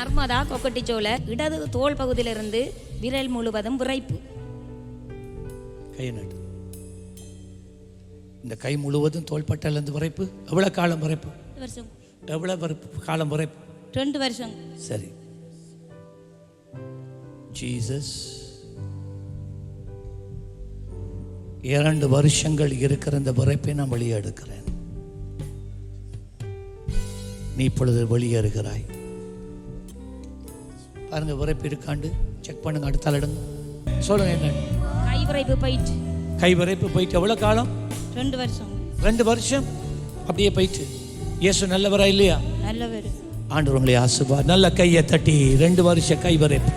நர்மதா கொக்கட்டிச்சோல இடது தோள் பகுதியிலிருந்து விரல் முழுவதும் விரைப்பு. கையை நட்டு. இந்த கை முழுவதும் தோள்பட்டையிலிருந்து விரைப்பு. எவ்வளவு காலம் விரைப்பு? 2 வருஷம். எவ்வளவு காலம் விரைப்பு? 2 வருஷம். சரி. ஜீசஸ் 2 வருஷங்கள் இருக்கிற இந்த விரைப்பை நான் வெளியே எடுக்கிறேன். நீ இப்பொழுது வெளியேறுகிறாய். பாருங்க, விரைப்பு இருக்காண்டு செக் பண்ணுங்க. அடுத்தால் எடுங்க. சொல்லுங்க என்ன? கை விரைப்பு போயிட்டு. கை விரைப்பு போயிட்டு எவ்வளவு காலம்? 2 வருஷம். 2 வருஷம் அப்படியே போயிட்டு. இயேசு நல்லவரா இல்லையா? நல்லவர். ஆண்டவர் உங்களை ஆசீர்வாதம். நல்ல கையை தட்டி 2 வருஷ கை விரைப்பு.